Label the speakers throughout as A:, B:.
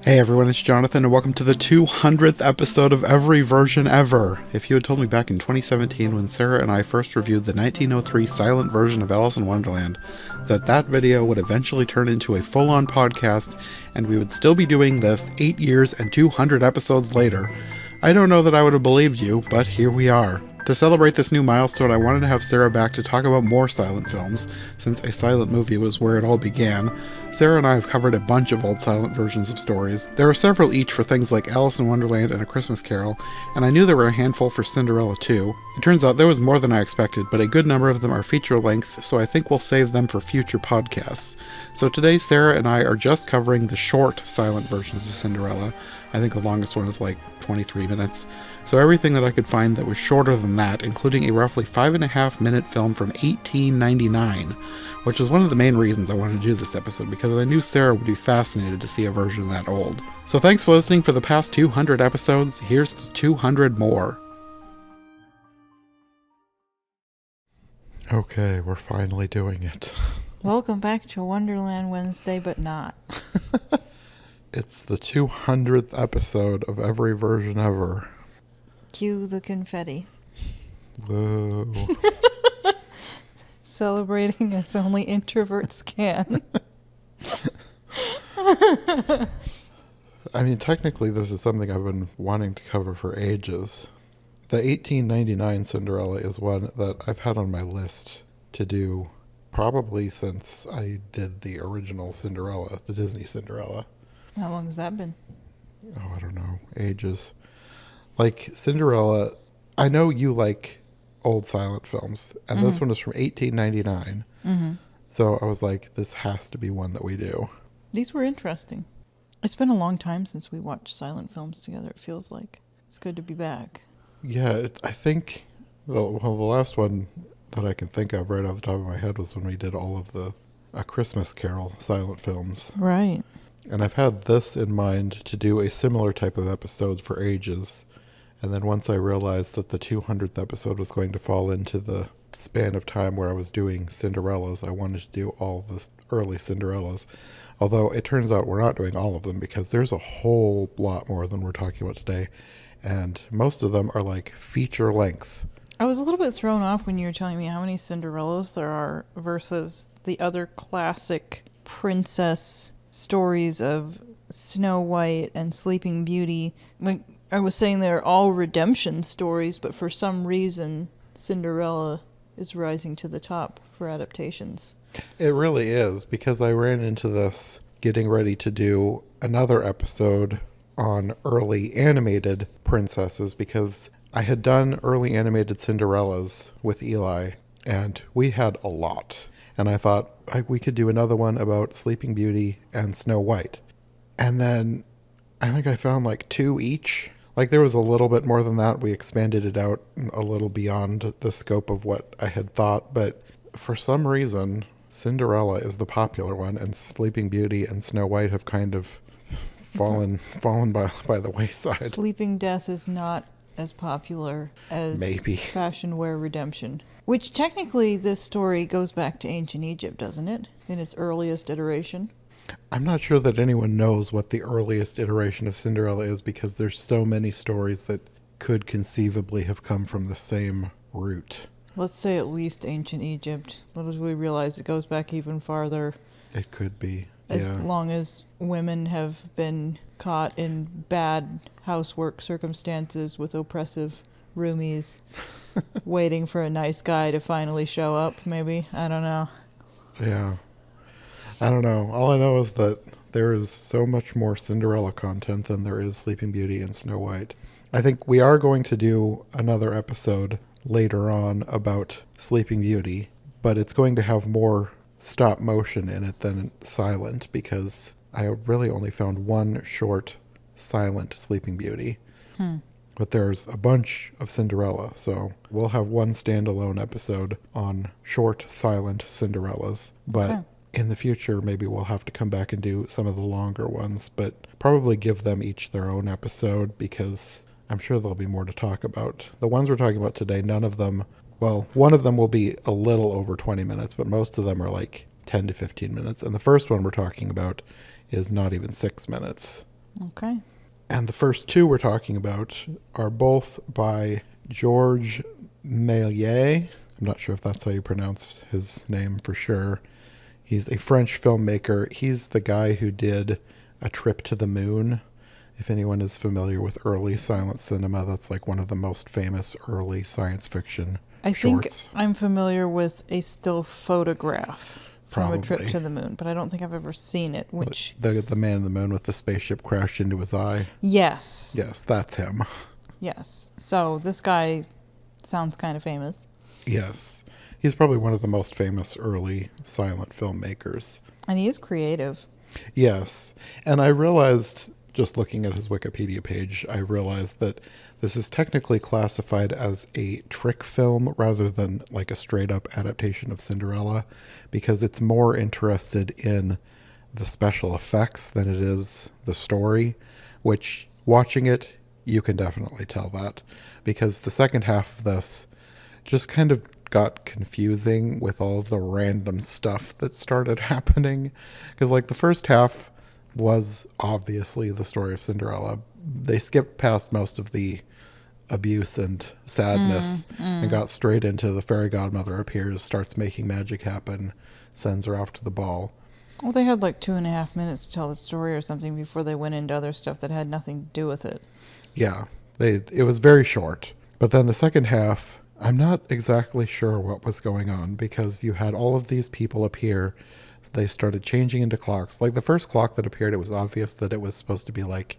A: Hey everyone, it's Jonathan, and welcome to the 200th episode of Every Version Ever. If you had told me back in 2017 when Sarah and I first reviewed the 1903 silent version of Alice in Wonderland that video would eventually turn into a full-on podcast and we would still be doing this 8 years and 200 episodes later, I don't know that I would have believed you, but here we are. To celebrate this new milestone, I wanted to have Sarah back to talk about more silent films, since a silent movie was where it all began. Sarah and I have covered a bunch of old silent versions of stories. There are several each for things like Alice in Wonderland and A Christmas Carol, and I knew there were a handful for Cinderella too. It turns out there was more than I expected, but a good number of them are feature length, so I think we'll save them for future podcasts. So today Sarah and I are just covering the short silent versions of Cinderella. I think the longest one is like 23 minutes. So everything that I could find that was shorter than that, including a roughly 5.5-minute film from 1899, which is one of the main reasons I wanted to do this episode, because I knew Sarah would be fascinated to see a version that old. So thanks for listening for the past 200 episodes. Here's to 200 more. Okay, we're finally doing it.
B: Welcome back to Wonderland Wednesday, but not.
A: It's the 200th episode of Every Version Ever.
B: Cue the confetti.
A: Whoa.
B: Celebrating as only introverts can.
A: I mean, technically this is something I've been wanting to cover for ages. The 1899 Cinderella is one that I've had on my list to do probably since I did the original Cinderella, the Disney Cinderella.
B: How long has that been?
A: Oh, I don't know. Ages. Like, Cinderella, I know you like old silent films, and this one is from 1899. Mm-hmm. So I was like, this has to be one that we do.
B: These were interesting. It's been a long time since we watched silent films together, it feels like. It's good to be back.
A: Yeah, I think, the last one that I can think of right off the top of my head was when we did all of the A Christmas Carol silent films.
B: Right.
A: And I've had this in mind to do a similar type of episode for ages. And then once I realized that the 200th episode was going to fall into the span of time where I was doing Cinderellas, I wanted to do all the early Cinderellas. Although it turns out we're not doing all of them because there's a whole lot more than we're talking about today. And most of them are like feature length.
B: I was a little bit thrown off when you were telling me how many Cinderellas there are versus the other classic princess stories of Snow White and Sleeping Beauty. Like I was saying, they're all redemption stories, but for some reason Cinderella is rising to the top for adaptations.
A: It really is, because I ran into this getting ready to do another episode on early animated princesses, because I had done early animated Cinderellas with Eli and we had a lot. And I thought we could do another one about Sleeping Beauty and Snow White. And then I think I found like 2 each. Like there was a little bit more than that. We expanded it out a little beyond the scope of what I had thought. But for some reason, Cinderella is the popular one, and Sleeping Beauty and Snow White have kind of fallen by the wayside.
B: Sleeping Death is not as popular as
A: Maybe
B: Fashion Wear Redemption. Which technically this story goes back to ancient Egypt, doesn't it? In its earliest iteration.
A: I'm not sure that anyone knows what the earliest iteration of Cinderella is, because there's so many stories that could conceivably have come from the same root.
B: Let's say at least ancient Egypt. What if we realize it goes back even farther?
A: It could be.
B: As long as women have been caught in bad housework circumstances with oppressive roomies waiting for a nice guy to finally show up, maybe. I don't know.
A: Yeah. I don't know. All I know is that there is so much more Cinderella content than there is Sleeping Beauty and Snow White. I think we are going to do another episode later on about Sleeping Beauty, but it's going to have more stop motion in it than silent, because I really only found one short silent Sleeping Beauty. But there's a bunch of Cinderella, so we'll have one standalone episode on short silent Cinderellas. But in the future, maybe we'll have to come back and do some of the longer ones, but probably give them each their own episode, because I'm sure there'll be more to talk about. The ones we're talking about today, none of them, well, one of them will be a little over 20 minutes, but most of them are like 10 to 15 minutes. And the first one we're talking about is not even 6 minutes.
B: Okay.
A: And the first two we're talking about are both by George Méliès. I'm not sure if that's how you pronounce his name for sure. He's a French filmmaker. He's the guy who did A Trip to the Moon. If anyone is familiar with early silent cinema, that's like one of the most famous early science fiction
B: I
A: shorts.
B: think I'm familiar with a still photograph from A Trip
A: Probably.
B: to the Moon, but I don't think I've ever seen it, which...
A: The man in the moon with the spaceship crashed into his eye.
B: Yes.
A: Yes, that's him.
B: Yes. So this guy sounds kind of famous.
A: Yes. He's probably one of the most famous early silent filmmakers.
B: And he is creative.
A: Yes. And I realized, just looking at his Wikipedia page, I realized that this is technically classified as a trick film rather than like a straight up adaptation of Cinderella, because it's more interested in the special effects than it is the story, which watching it, you can definitely tell that, because the second half of this just kind of got confusing with all of the random stuff that started happening. Because like the first half was obviously the story of Cinderella. They skipped past most of the abuse and sadness and got straight into the fairy godmother appears, starts making magic happen, sends her off to the ball.
B: Well, they had like 2.5 minutes to tell the story or something before they went into other stuff that had nothing to do with it.
A: Yeah, it was very short. But then the second half, I'm not exactly sure what was going on, because you had all of these people appear. They started changing into clocks. Like the first clock that appeared, it was obvious that it was supposed to be like,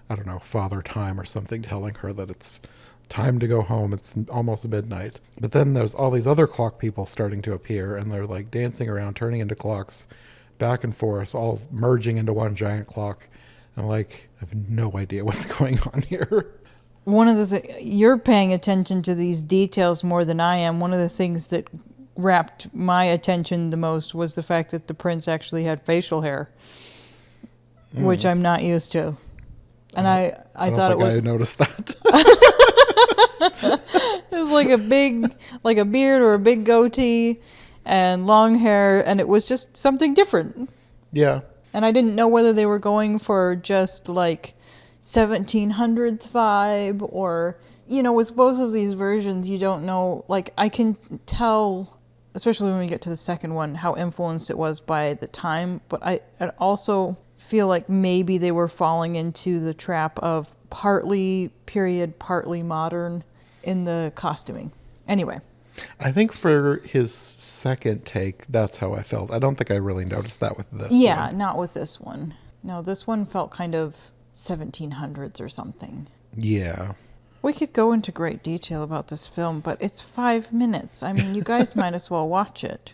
A: I don't know, Father Time or something, telling her that it's time to go home. It's almost midnight. But then there's all these other clock people starting to appear, and they're like dancing around, turning into clocks, back and forth, all merging into one giant clock. I'm like, I have no idea what's going on here.
B: One of the you're paying attention to these details more than I am. One of the things that wrapped my attention the most was the fact that the prince actually had facial hair, which I'm not used to. And I thought it was...
A: I noticed that.
B: It was like a beard or a big goatee and long hair, and it was just something different.
A: Yeah.
B: And I didn't know whether they were going for just like 1700s vibe or, you know, with both of these versions, you don't know, like I can tell, especially when we get to the second one, how influenced it was by the time, but I also feel like maybe they were falling into the trap of partly period, partly modern in the costuming. Anyway.
A: I think for his second take, that's how I felt. I don't think I really noticed that with this
B: Yeah,
A: one.
B: not with this one. No, this one felt kind of 1700s or something.
A: Yeah.
B: We could go into great detail about this film, but it's 5 minutes. I mean, you guys might as well watch it.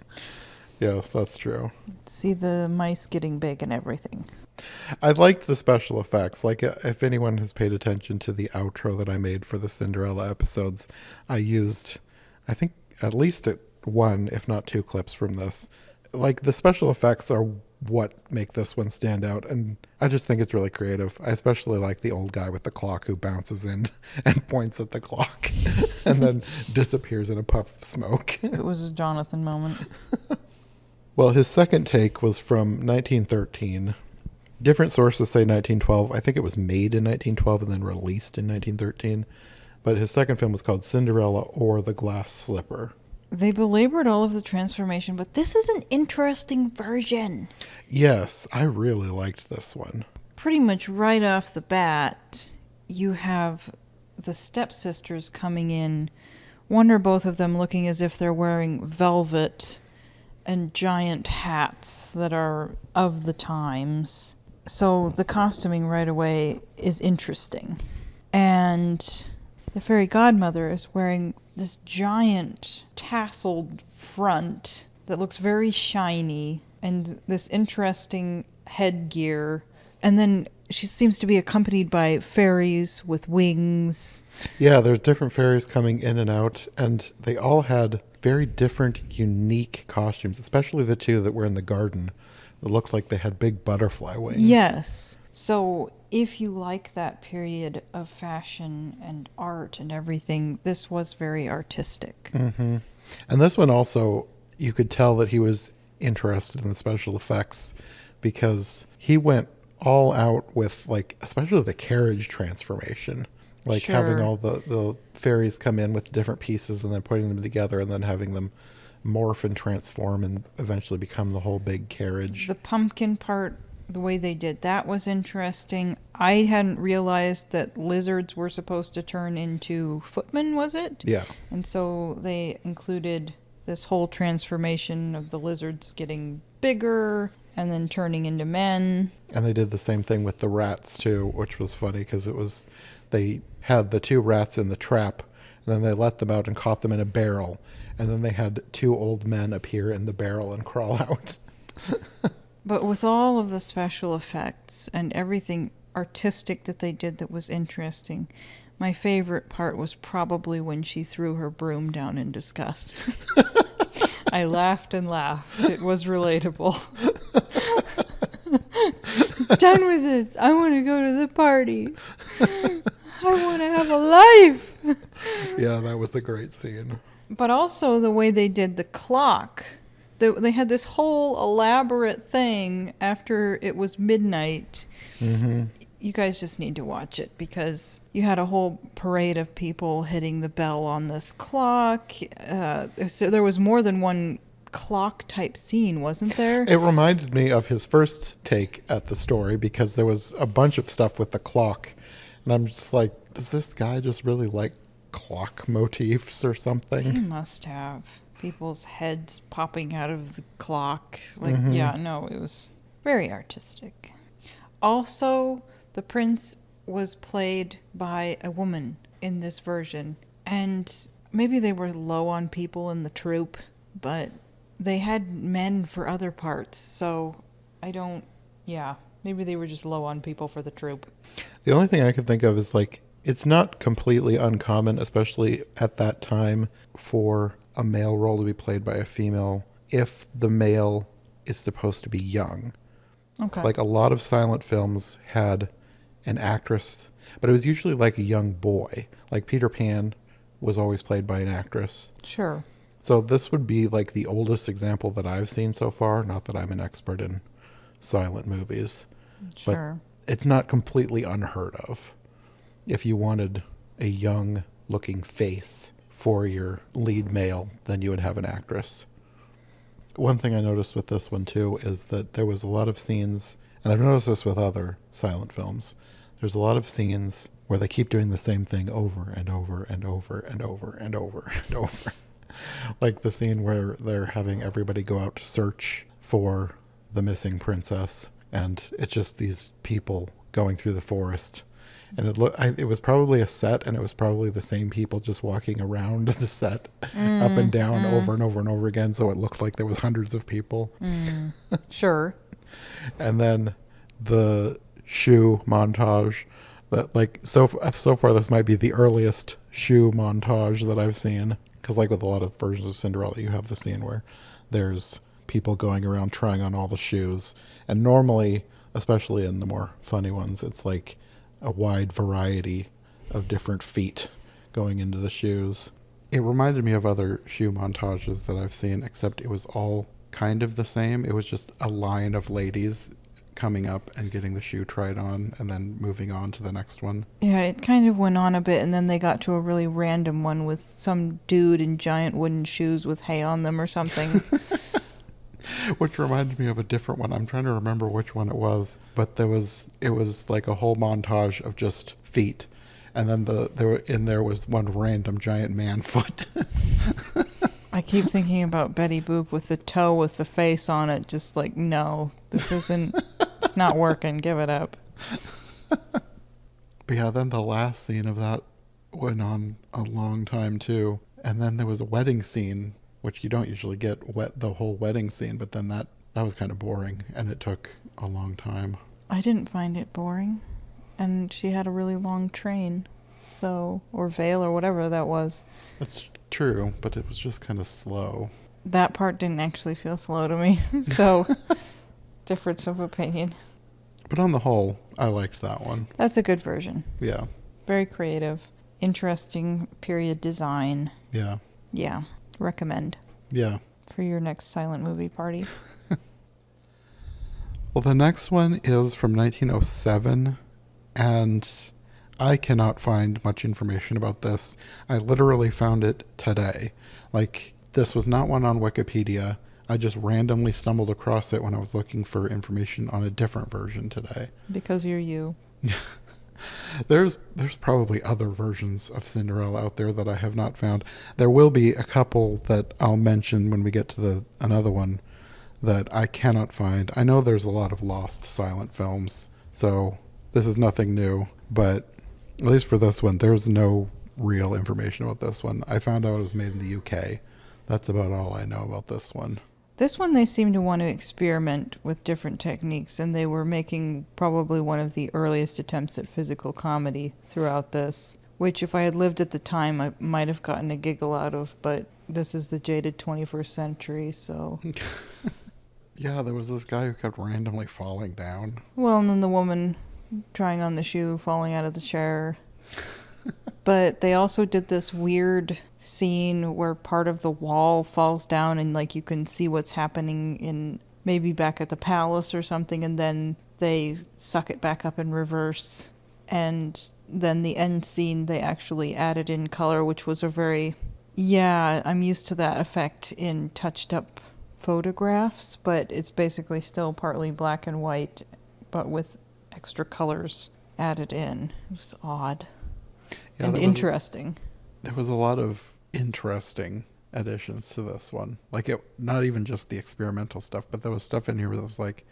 A: Yes, that's true.
B: See the mice getting big and everything.
A: I liked the special effects. Like, if anyone has paid attention to the outro that I made for the Cinderella episodes, I used, I think, at least one, if not two clips from this. Like, the special effects are what make this one stand out, and I just think it's really creative. I especially like the old guy with the clock who bounces in and points at the clock and then disappears in a puff of smoke.
B: It was a Jonathan moment.
A: Well, his second take was from 1913. Different sources say 1912. I think it was made in 1912 and then released in 1913. But his second film was called Cinderella or the Glass Slipper.
B: They belabored all of the transformation, but this is an interesting version.
A: Yes, I really liked this one.
B: Pretty much right off the bat, you have the stepsisters coming in, one or both of them looking as if they're wearing velvet and giant hats that are of the times. So the costuming right away is interesting. And the fairy godmother is wearing this giant tasseled front that looks very shiny and this interesting headgear. And then she seems to be accompanied by fairies with wings.
A: Yeah, there's different fairies coming in and out, and they all had very different, unique costumes, especially the two that were in the garden that looked like they had big butterfly wings.
B: Yes. So if you like that period of fashion and art and everything, this was very artistic.
A: Mm-hmm. And this one also, you could tell that he was interested in the special effects because he went all out with, like, especially the carriage transformation. Like having
B: Sure.
A: all the fairies come in with different pieces and then putting them together and then having them morph and transform and eventually become the whole big carriage.
B: The pumpkin part, the way they did that was interesting. I hadn't realized that lizards were supposed to turn into footmen, was it?
A: Yeah.
B: And so they included this whole transformation of the lizards getting bigger and then turning into men.
A: And they did the same thing with the rats too, which was funny because they had the two rats in the trap, and then they let them out and caught them in a barrel, and then they had two old men appear in the barrel and crawl out.
B: But with all of the special effects and everything artistic that they did that was interesting, my favorite part was probably when she threw her broom down in disgust. I laughed and laughed. It was relatable. Done with this. I want to go to the party. I want to have a life.
A: Yeah, that was a great scene.
B: But also the way they did the clock. They had this whole elaborate thing after it was midnight.
A: Mm-hmm.
B: You guys just need to watch it because you had a whole parade of people hitting the bell on this clock. So there was more than one clock type scene, wasn't there?
A: It reminded me of his first take at the story because there was a bunch of stuff with the clock. And I'm just like, does this guy just really like clock motifs or
B: He
A: something?
B: must have. People's heads popping out of the clock. Like,
A: Mhm.
B: yeah, no, it was very artistic. Also, the prince was played by a woman in this version. And maybe they were low on people in the troupe, but they had men for other parts. So maybe they were just low on people for the troupe.
A: The only thing I could think of is like, it's not completely uncommon, especially at that time, for a male role to be played by a female if the male is supposed to be young.
B: Okay.
A: Like a lot of silent films had an actress, but it was usually like a young boy. Like Peter Pan was always played by an actress.
B: Sure.
A: So this would be like the oldest example that I've seen so far. Not that I'm an expert in silent movies.
B: Sure.
A: It's not completely unheard of. If you wanted a young looking face for your lead male, then you would have an actress. One thing I noticed with this one too is that there was a lot of scenes, and I've noticed this with other silent films, there's a lot of scenes where they keep doing the same thing over and over and over and over and over and over. Like the scene where they're having everybody go out to search for the missing princess, and it's just these people going through the forest. And it was probably a set, and it was probably the same people just walking around the set up and down over and over and over again, so it looked like there was hundreds of people.
B: Sure.
A: And then the shoe montage, that like so far this might be the earliest shoe montage that I've seen, because like with a lot of versions of Cinderella, you have the scene where there's people going around trying on all the shoes, and normally, especially in the more funny ones, it's like a wide variety of different feet going into the shoes. It reminded me of other shoe montages that I've seen, except it was all kind of the same. It was just a line of ladies coming up and getting the shoe tried on and then moving on to the next one.
B: Yeah, it kind of went on a bit, and then they got to a really random one with some dude in giant wooden shoes with hay on them or something.
A: Which reminded me of a different one. I'm trying to remember which one it was, but it was like a whole montage of just feet, and then there was one random giant man foot.
B: I keep thinking about Betty Boop with the toe with the face on it, just like, no, this isn't, it's not working, give it up.
A: But yeah, then the last scene of that went on a long time too. And then there was a wedding scene, which you don't usually get the whole wedding scene, but then that was kind of boring, and it took a long time.
B: I didn't find it boring, and she had a really long train, or veil or whatever that was.
A: That's true, but it was just kind of slow.
B: That part didn't actually feel slow to me, so difference of opinion.
A: But on the whole, I liked that one.
B: That's a good version.
A: Yeah.
B: Very creative. Interesting period design.
A: Yeah.
B: Yeah. Recommend.
A: Yeah.
B: For your next silent movie party.
A: Well, the next one is from 1907, and I cannot find much information about this. I literally found it today. Like, this was not one on Wikipedia. I just randomly stumbled across it when I was looking for information on a different version today.
B: Because you're you.
A: There's probably other versions of Cinderella out there that I have not found. There will be a couple that I'll mention when we get to another one that I cannot find. I know there's a lot of lost silent films, so this is nothing new, but at least for this one, there's no real information about this one. I found out it was made in the UK. That's about all I know about this one.
B: This one, they seem to want to experiment with different techniques, and they were making probably one of the earliest attempts at physical comedy throughout this, which if I had lived at the time, I might have gotten a giggle out of, but this is the jaded 21st century, so...
A: Yeah, there was this guy who kept randomly falling down.
B: Well, and then the woman trying on the shoe, falling out of the chair. But they also did this weird scene where part of the wall falls down and like you can see what's happening in maybe back at the palace or something, and then they suck it back up in reverse. And then the end scene they actually added in color, which was a very... Yeah, I'm used to that effect in touched up photographs, but it's basically still partly black and white, but with extra colors added in. It was odd. Yeah, and interesting.
A: There was a lot of interesting additions to this one. Like, not even just the experimental stuff, but there was stuff in here that was like,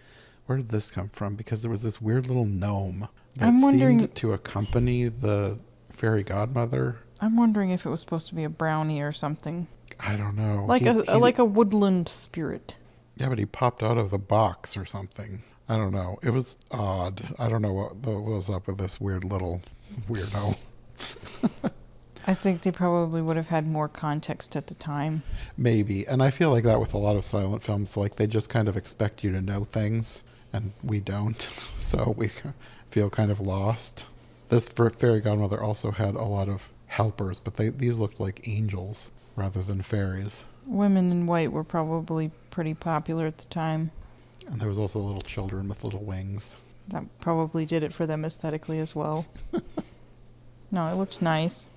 A: where did this come from? Because there was this weird little gnome that seemed to accompany the fairy godmother.
B: I'm wondering if it was supposed to be a brownie or something.
A: I don't know.
B: Like like a woodland spirit.
A: Yeah, but he popped out of a box or something. I don't know. It was odd. I don't know what was up with this weird little weirdo.
B: I think they probably would have had more context at the time.
A: Maybe. And I feel like that with a lot of silent films, like they just kind of expect you to know things, and we don't. So we feel kind of lost. This fairy godmother also had a lot of helpers, but these looked like angels rather than fairies.
B: Women in white were probably pretty popular at the time.
A: And there was also little children with little wings.
B: That probably did it for them aesthetically as well. No, it looked nice.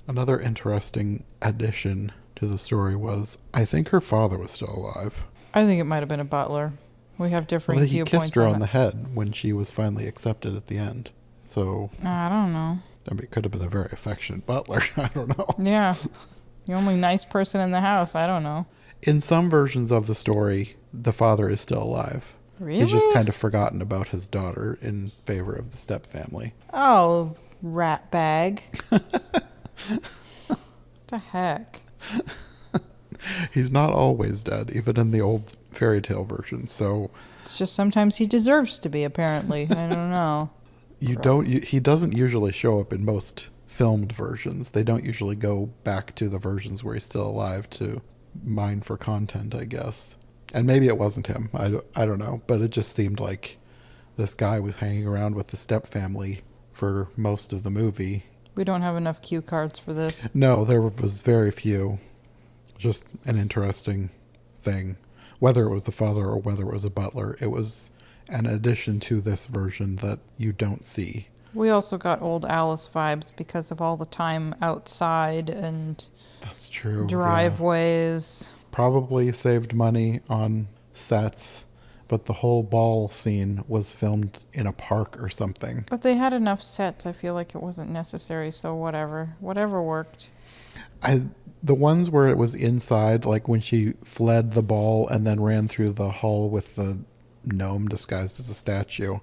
A: Another interesting addition to the story was, I think her father was still alive.
B: I think it might have been a butler. We have differing viewpoints.
A: He kissed her on the head when she was finally accepted at the end. So
B: I don't know.
A: I mean, it could have been a very affectionate butler. I don't know.
B: Yeah. The only nice person in the house. I don't know.
A: In some versions of the story, the father is still alive.
B: Really?
A: He's just kind of forgotten about his daughter in favor of the stepfamily.
B: Oh, rat bag. What the heck?
A: He's not always dead, even in the old fairy tale version. So
B: it's just sometimes he deserves to be, apparently. I don't know.
A: He doesn't usually show up in most filmed versions. They don't usually go back to the versions where he's still alive to mine for content, I guess. And maybe it wasn't him. I don't know. But it just seemed like this guy was hanging around with the stepfamily for most of the movie.
B: We don't have enough cue cards for this.
A: No, there was very few. Just an interesting thing. Whether it was the father or whether it was a butler, it was an addition to this version that you don't see.
B: We also got old Alice vibes because of all the time outside and
A: that's true.
B: Driveways.
A: Yeah. Probably saved money on sets, but the whole ball scene was filmed in a park or something.
B: But they had enough sets. I feel like it wasn't necessary, so whatever worked.
A: The ones where it was inside, like when she fled the ball and then ran through the hall with the gnome disguised as a statue,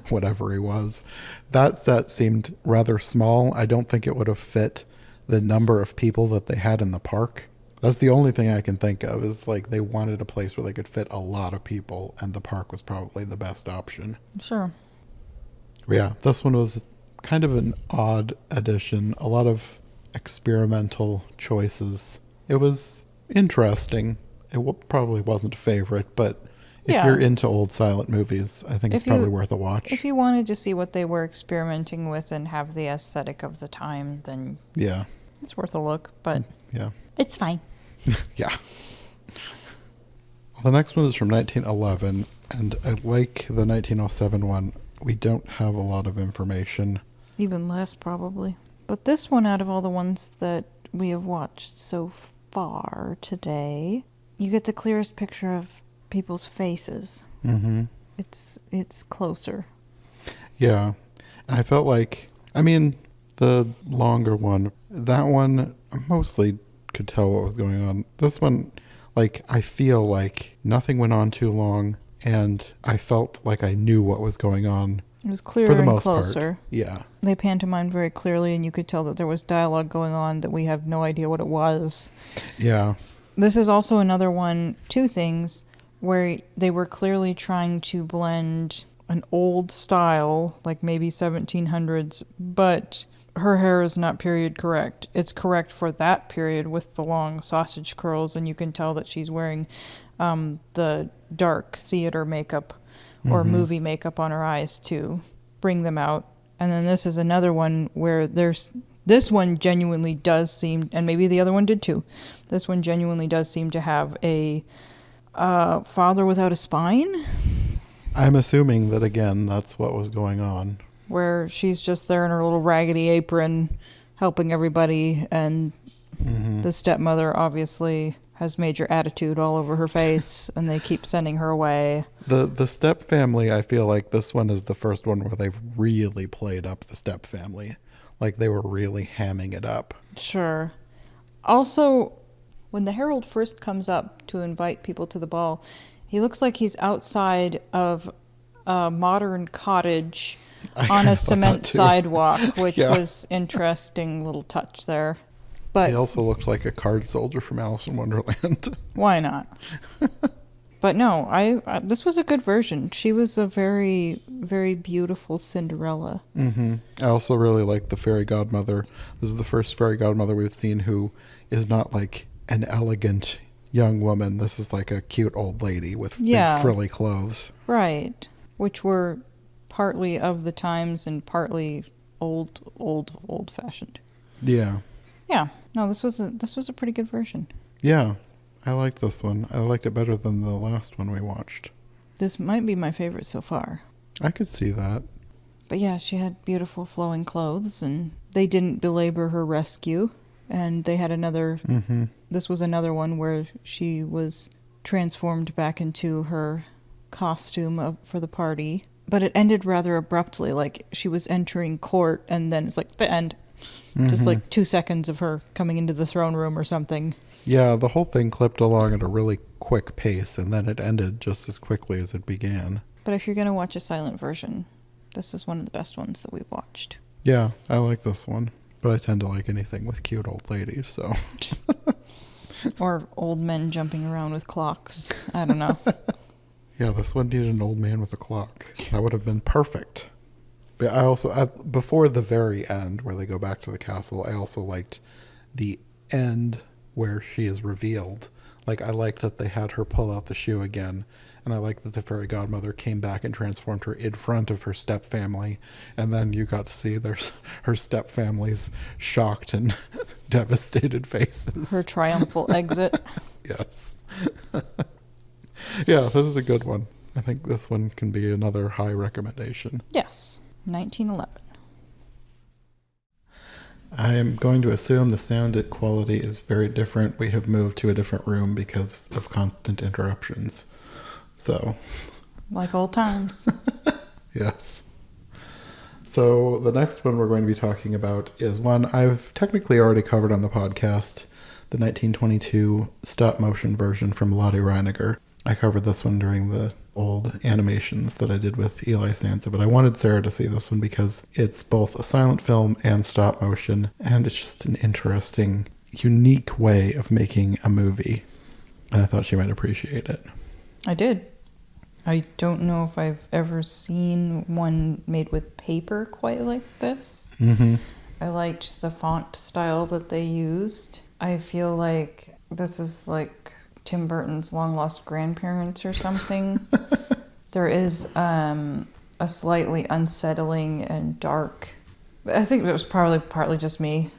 A: whatever he was, that set seemed rather small. I don't think it would have fit the number of people that they had in the park. That's the only thing I can think of, is like they wanted a place where they could fit a lot of people, and the park was probably the best option.
B: Sure.
A: But yeah, this one was kind of an odd addition. A lot of experimental choices. It was interesting. It probably wasn't a favorite, but if you're into old silent movies, I think it's probably worth a watch.
B: If you wanted to see what they were experimenting with and have the aesthetic of the time, then
A: yeah,
B: it's worth a look, but
A: yeah,
B: it's fine.
A: Yeah. Well, the next one is from 1911, And I like the 1907 one. We don't have a lot of information.
B: Even less, probably. But this one, out of all the ones that we have watched so far today, you get the clearest picture of people's faces.
A: Mm-hmm.
B: It's closer.
A: Yeah. And I felt like, I mean, the longer one, that one, I mostly could tell what was going on. This one, like, I feel like nothing went on too long, and I felt like I knew what was going on.
B: It was clearer
A: For the
B: and
A: most
B: closer.
A: part. Yeah.
B: They pantomimed very clearly, and you could tell that there was dialogue going on that we have no idea what it was.
A: Yeah.
B: This is also another one, two things, where they were clearly trying to blend an old style, like maybe 1700s, but her hair is not period correct. It's correct for that period with the long sausage curls, and you can tell that she's wearing the dark theater makeup or movie makeup on her eyes to bring them out. And then this is another one where this one genuinely does seem, and maybe the other one did too, this one genuinely does seem to have a father without a spine.
A: I'm assuming that, again, that's what was going on.
B: Where she's just there in her little raggedy apron helping everybody, and the stepmother obviously has major attitude all over her face, and they keep sending her away.
A: The step family, I feel like this one is the first one where they've really played up the step family. Like, they were really hamming it up.
B: Sure. Also, when the herald first comes up to invite people to the ball, he looks like he's outside of a modern cottage on a cement sidewalk, which was interesting little touch there. But
A: he also looked like a card soldier from Alice in Wonderland.
B: Why not? But no, I this was a good version. She was a very, very beautiful Cinderella.
A: Mm-hmm. I also really like the fairy godmother. This is the first fairy godmother we've seen who is not like an elegant young woman. This is like a cute old lady with big frilly clothes.
B: Right. Which were partly of the times and partly old fashioned.
A: Yeah.
B: Yeah. No, this was a pretty good version.
A: Yeah. I liked this one. I liked it better than the last one we watched.
B: This might be my favorite so far.
A: I could see that.
B: But yeah, she had beautiful flowing clothes, and they didn't belabor her rescue. And they had another... This was another one where she was transformed back into her costume for the party. But it ended rather abruptly, like she was entering court, and then it's like the end. Just like 2 seconds of her coming into the throne room or something.
A: Yeah, the whole thing clipped along at a really quick pace, and then it ended just as quickly as it began.
B: But if you're going to watch a silent version, this is one of the best ones that we've watched.
A: Yeah, I like this one. But I tend to like anything with cute old ladies, so...
B: Or old men jumping around with clocks. I don't know.
A: Yeah, this one needed an old man with a clock. That would have been perfect. But I also, before the very end, where they go back to the castle, I also liked the end where she is revealed. Like, I liked that they had her pull out the shoe again, and I liked that the fairy godmother came back and transformed her in front of her step family, and then you got to see her step family's shocked and devastated faces.
B: Her triumphal exit.
A: Yes. Yeah, this is a good one. I think this one can be another high recommendation.
B: Yes, 1911.
A: I am going to assume the sound quality is very different. We have moved to a different room because of constant interruptions. So.
B: Like old times.
A: Yes. So the next one we're going to be talking about is one I've technically already covered on the podcast, the 1922 stop motion version from Lottie Reiniger. I covered this one during the old animations that I did with Eli Sansa, but I wanted Sarah to see this one because it's both a silent film and stop motion, and it's just an interesting, unique way of making a movie, and I thought she might appreciate it.
B: I did. I don't know if I've ever seen one made with paper quite like this.
A: Mm-hmm.
B: I liked the font style that they used. I feel like this is like Tim Burton's Long Lost Grandparents or something. There is a slightly unsettling and dark... I think it was probably partly just me.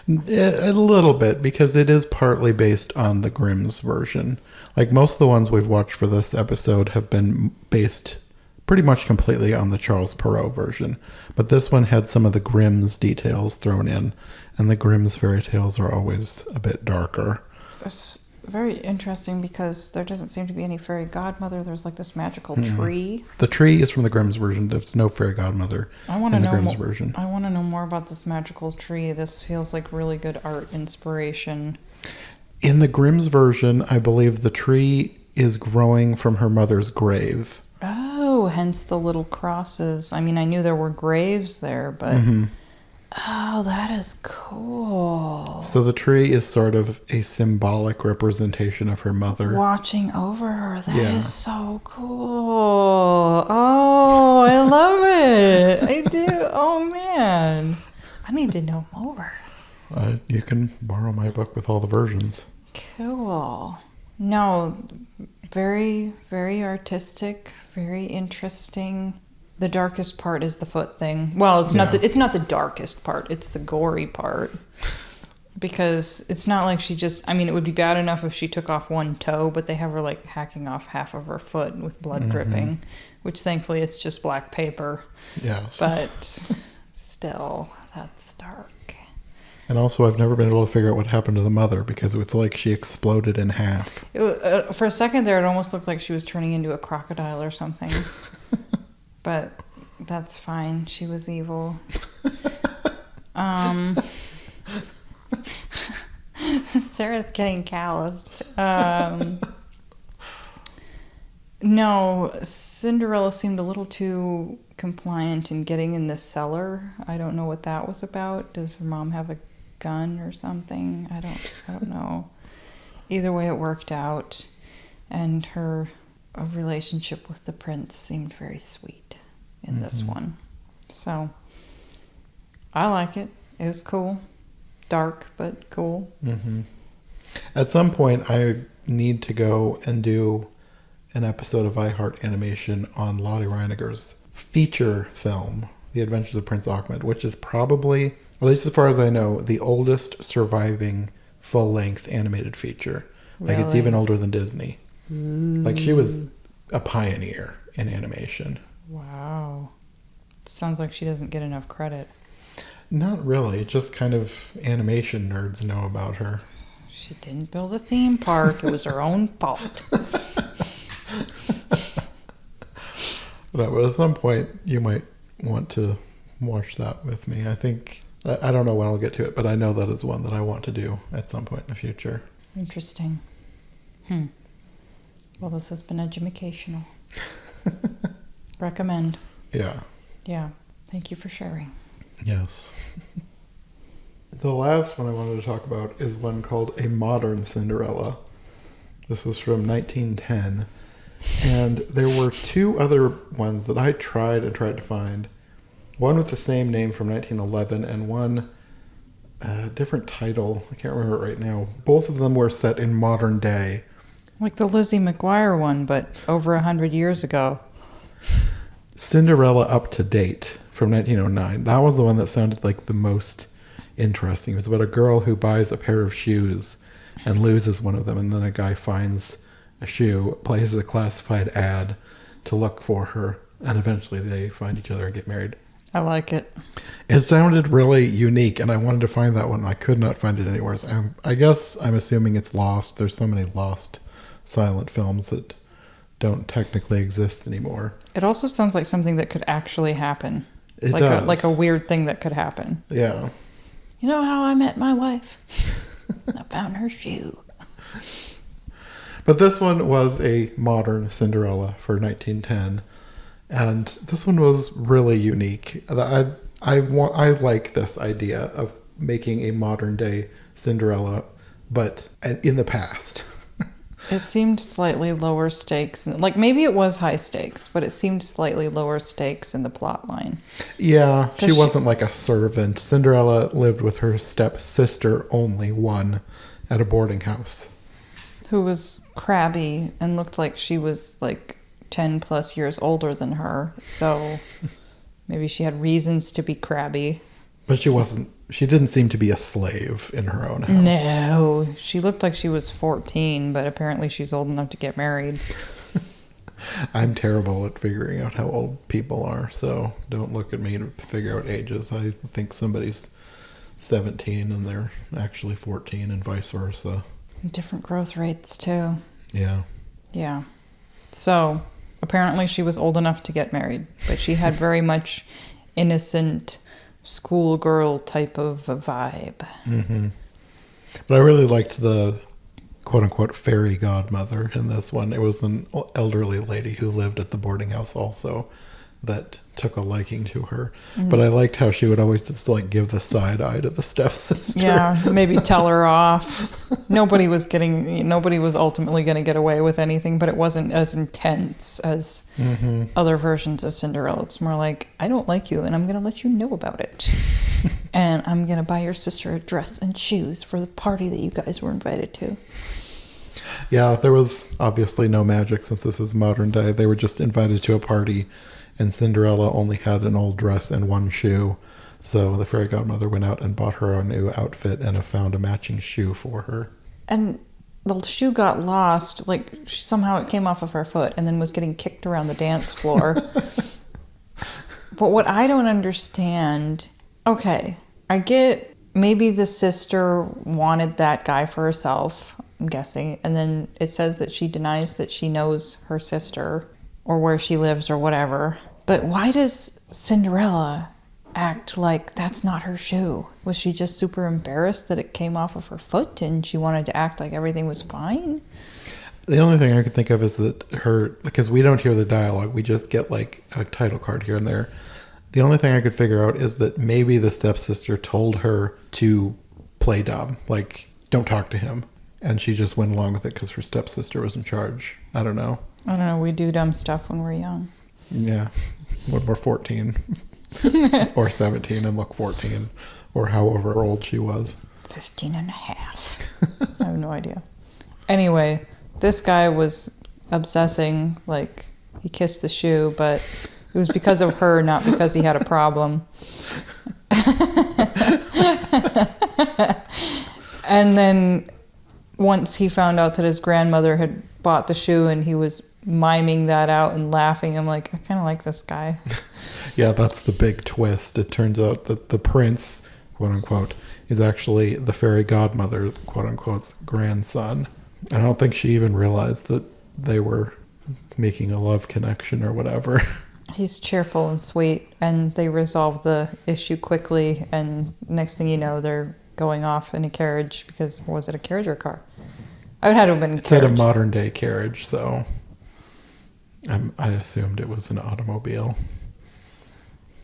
A: A little bit, because it is partly based on the Grimm's version. Like most of the ones we've watched for this episode have been based pretty much completely on the Charles Perrault version. But this one had some of the Grimm's details thrown in, and the Grimm's fairy tales are always a bit darker.
B: It's very interesting because there doesn't seem to be any fairy godmother. There's like this magical tree.
A: The tree is from the Grimm's version. There's no fairy godmother in the Grimm's version.
B: I want to know more about this magical tree. This feels like really good art inspiration.
A: In the Grimm's version, I believe the tree is growing from her mother's grave.
B: Oh, hence the little crosses. I mean, I knew there were graves there, but... Oh, that is cool.
A: So the tree is sort of a symbolic representation of her mother.
B: Watching over her. That is so cool. Oh, I love it. I do. Oh, man. I need to know more.
A: You can borrow my book with all the versions.
B: Cool. No, very, very artistic, very interesting. The darkest part is the foot thing. Well, it's not the darkest part. It's the gory part. Because it's not like she just... I mean, it would be bad enough if she took off one toe, but they have her, like, hacking off half of her foot with blood dripping, which thankfully it's just black paper.
A: Yes.
B: But still, that's dark.
A: And also, I've never been able to figure out what happened to the mother, because it's like she exploded in half.
B: For a second there, it almost looked like she was turning into a crocodile or something. But that's fine. She was evil. Sarah's getting calloused. No, Cinderella seemed a little too compliant in getting in the cellar. I don't know what that was about. Does her mom have a gun or something? I don't know. Either way, it worked out, and her relationship with the prince seemed very sweet in this one. So I like it. It was cool. Dark, but cool.
A: At some point, I need to go and do an episode of iHeart Animation on Lottie Reiniger's feature film, The Adventures of Prince Ahmed, which is probably, at least as far as I know, the oldest surviving full-length animated feature. Like, it's even older than Disney. Like, she was a pioneer in animation.
B: Wow. Sounds like she doesn't get enough credit.
A: Not really. Just kind of animation nerds know about her.
B: She didn't build a theme park. It was her own fault.
A: But at some point, you might want to watch that with me. I think, I don't know when I'll get to it, but I know that is one that I want to do at some point in the future.
B: Interesting. Well, this has been educational. Recommend.
A: Yeah.
B: Yeah. Thank you for sharing.
A: Yes. The last one I wanted to talk about is one called A Modern Cinderella. This was from 1910. And there were two other ones that I tried to find. One with the same name from 1911 and one different title. I can't remember it right now. Both of them were set in modern day.
B: Like the Lizzie McGuire one, but over 100 years ago.
A: Cinderella Up to Date from 1909. That was the one that sounded like the most interesting. It was about a girl who buys a pair of shoes and loses one of them, and then a guy finds a shoe, places a classified ad to look for her, and eventually they find each other and get married.
B: I like it.
A: It sounded really unique, and I wanted to find that one, and I could not find it anywhere. So I guess I'm assuming it's lost. There's so many lost silent films that don't technically exist anymore.
B: It also sounds like something that could actually happen.
A: It does.
B: Like a weird thing that could happen.
A: Yeah.
B: You know how I met my wife? I found her shoe.
A: But this one was a modern Cinderella for 1910. And this one was really unique. I like this idea of making a modern day Cinderella, but in the past.
B: It seemed slightly lower stakes. Like maybe it was high stakes, but it seemed slightly lower stakes in the plot line.
A: Yeah, she wasn't like a servant. Cinderella lived with her stepsister, only one, at a boarding house.
B: Who was crabby and looked like she was like 10 plus years older than her. So maybe she had reasons to be crabby.
A: But she wasn't She didn't seem to be a slave in her own house.
B: No, she looked like she was 14, but apparently she's old enough to get married.
A: I'm terrible at figuring out how old people are, so don't look at me to figure out ages. I think somebody's 17 and they're actually 14 and vice versa.
B: Different growth rates, too.
A: Yeah.
B: Yeah. So, apparently she was old enough to get married, but she had very much innocent schoolgirl type of a vibe.
A: Mm-hmm. But I really liked the quote-unquote fairy godmother in this one. It was an elderly lady who lived at the boarding house also that took a liking to her. Mm-hmm. But I liked how she would always just like give the side eye to the stepsister.
B: Yeah, maybe tell her off. Nobody was ultimately going to get away with anything, but it wasn't as intense as other versions of Cinderella. It's more like, I don't like you and I'm going to let you know about it. And I'm going to buy your sister a dress and shoes for the party that you guys were invited to.
A: Yeah, there was obviously no magic since this is modern day. They were just invited to a party, and Cinderella only had an old dress and one shoe. So the fairy godmother went out and bought her a new outfit and found a matching shoe for her.
B: And the shoe got lost. Like, somehow it came off of her foot and then was getting kicked around the dance floor. But what I don't understand... Okay, I get maybe the sister wanted that guy for herself, I'm guessing. And then it says that she denies that she knows her sister or where she lives or whatever. But why does Cinderella act like that's not her shoe? Was she just super embarrassed that it came off of her foot and she wanted to act like everything was fine?
A: The only thing I could think of is that because we don't hear the dialogue, we just get like a title card here and there. The only thing I could figure out is that maybe the stepsister told her to play dumb, like, don't talk to him. And she just went along with it because her stepsister was in charge. I don't know.
B: I don't know. We do dumb stuff when we're young.
A: Yeah. When we're 14 or 17 and look 14 or however old she was.
B: 15 and a half. I have no idea. Anyway, this guy was obsessing, like, he kissed the shoe, but it was because of her, not because he had a problem. And then once he found out that his grandmother had bought the shoe and he was miming that out and laughing, I'm like, I kind of like this guy.
A: Yeah, that's the big twist. It turns out that the prince, quote unquote, is actually the fairy godmother's, quote unquote, grandson. I don't think she even realized that they were making a love connection or whatever.
B: He's cheerful and sweet, and they resolve the issue quickly, and next thing you know, they're going off in a carriage, because, was it a carriage or a car? I would have to have been a carriage.
A: It said a modern day carriage, so I assumed it was an automobile.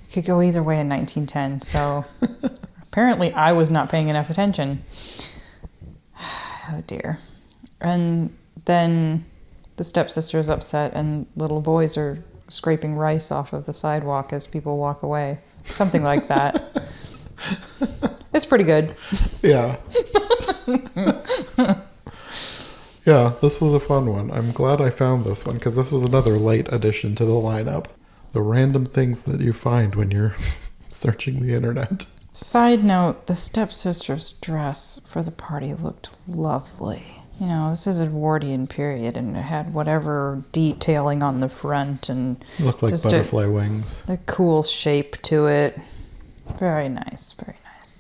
B: It could go either way in 1910, so apparently I was not paying enough attention. Oh dear. And then the stepsister is upset, and little boys are scraping rice off of the sidewalk as people walk away. Something like that. It's pretty good.
A: Yeah. Yeah, this was a fun one. I'm glad I found this one, because this was another late addition to the lineup. The random things that you find when you're searching the internet.
B: Side note, the stepsister's dress for the party looked lovely. You know, this is Edwardian period, and it had whatever detailing on the front, and
A: it looked like butterfly wings.
B: The cool shape to it. Very nice, very nice.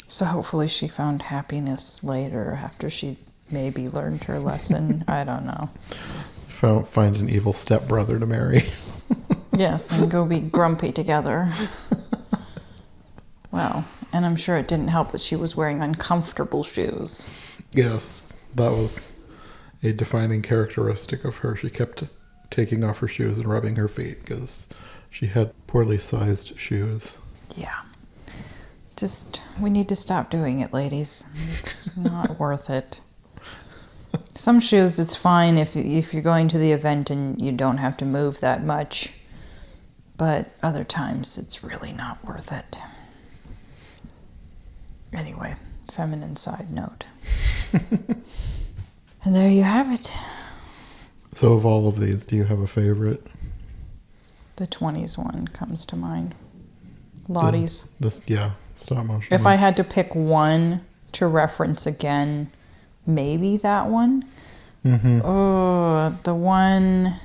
B: So hopefully she found happiness later after she maybe learned her lesson. I don't know.
A: Find an evil stepbrother to marry.
B: Yes, and go be grumpy together. Well, and I'm sure it didn't help that she was wearing uncomfortable shoes.
A: Yes, that was a defining characteristic of her. She kept taking off her shoes and rubbing her feet because she had poorly sized shoes.
B: Yeah. We need to stop doing it, ladies. It's not worth it. Some shoes, it's fine if you're going to the event and you don't have to move that much. But other times, it's really not worth it. Anyway, feminine side note. And there you have it.
A: So of all of these, do you have a favorite?
B: The 20s one comes to mind. Lottie's.
A: Stop motion.
B: If I had to pick one to reference again, maybe that one.
A: Mm-hmm.
B: Oh, the one,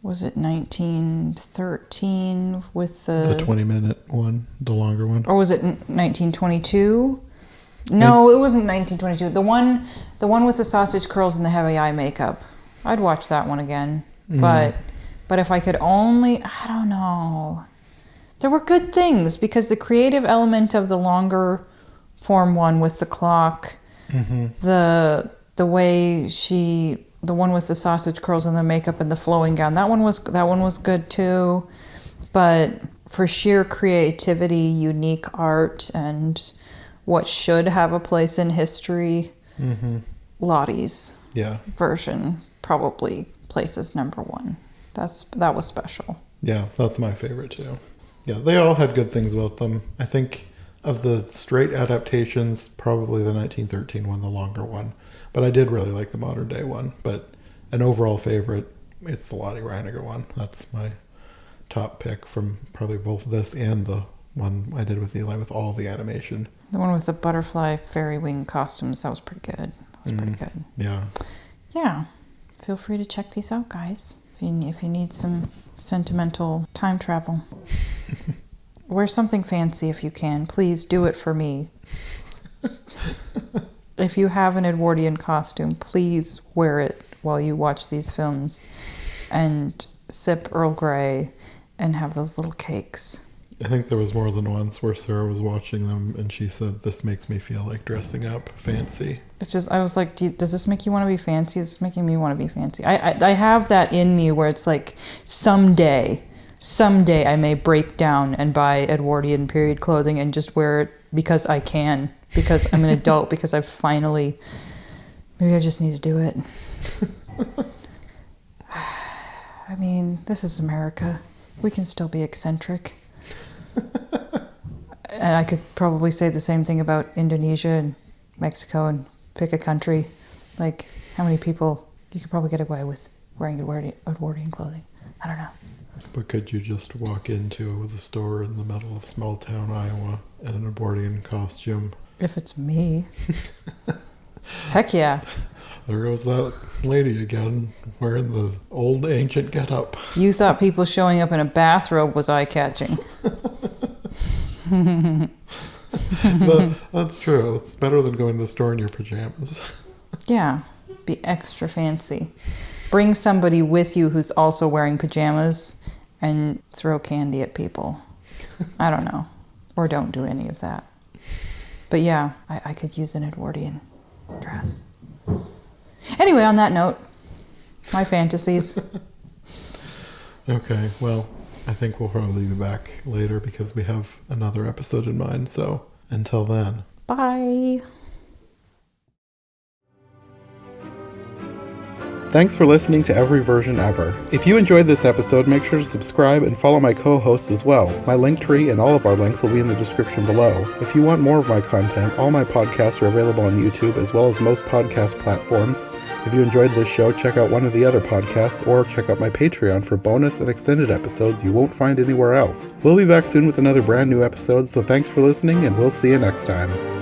B: was it 1913 with
A: The 20-minute one, the longer one.
B: or was it 1922? No, it wasn't 1922. The one with the sausage curls and the heavy eye makeup. I'd watch that one again. But if I could only, I don't know. There were good things because the creative element of the longer form one with the clock, the way the one with the sausage curls and the makeup and the flowing gown, that one was good too. But for sheer creativity, unique art, and what should have a place in history, Lottie's version probably places number one. That was special.
A: Yeah, that's my favorite too. Yeah, they all had good things about them. I think of the straight adaptations, probably the 1913 one, the longer one. But I did really like the modern day one. But an overall favorite, it's the Lottie Reiniger one. That's my top pick from probably both this and the one I did with Eli with all the animation.
B: The one with the butterfly fairy wing costumes, that was pretty good. Pretty good.
A: Yeah.
B: Yeah. Feel free to check these out, guys. If you need some sentimental time travel. Wear something fancy if you can. Please do it for me. If you have an Edwardian costume, please wear it while you watch these films and sip Earl Grey and have those little cakes.
A: I think there was more than once where Sarah was watching them and she said, "This makes me feel like dressing up fancy."
B: It's just, I was like, does this make you want to be fancy? This is making me want to be fancy. I have that in me where it's like, someday I may break down and buy Edwardian period clothing and just wear it because I can, because I'm an adult, because I've finally, maybe I just need to do it. I mean, this is America. We can still be eccentric. And I could probably say the same thing about Indonesia and Mexico and pick a country. Like, how many people you could probably get away with wearing Edwardian clothing? I don't know.
A: But could you just walk into the store in the middle of small town Iowa in an Edwardian costume?
B: If it's me. Heck yeah.
A: There goes that lady again, wearing the old ancient getup.
B: You thought people showing up in a bathrobe was eye-catching.
A: That's true. It's better than going to the store in your pajamas.
B: Yeah, be extra fancy. Bring somebody with you who's also wearing pajamas and throw candy at people. I don't know. Or don't do any of that. But yeah, I could use an Edwardian dress. Anyway, on that note, my fantasies.
A: Okay, well, I think we'll probably be back later because we have another episode in mind. So until then.
B: Bye.
A: Thanks for listening to Every Version Ever. If you enjoyed this episode, make sure to subscribe and follow my co-hosts as well. My link tree and all of our links will be in the description below. If you want more of my content, all my podcasts are available on YouTube as well as most podcast platforms. If you enjoyed this show, check out one of the other podcasts or check out my Patreon for bonus and extended episodes you won't find anywhere else. We'll be back soon with another brand new episode, so thanks for listening and we'll see you next time.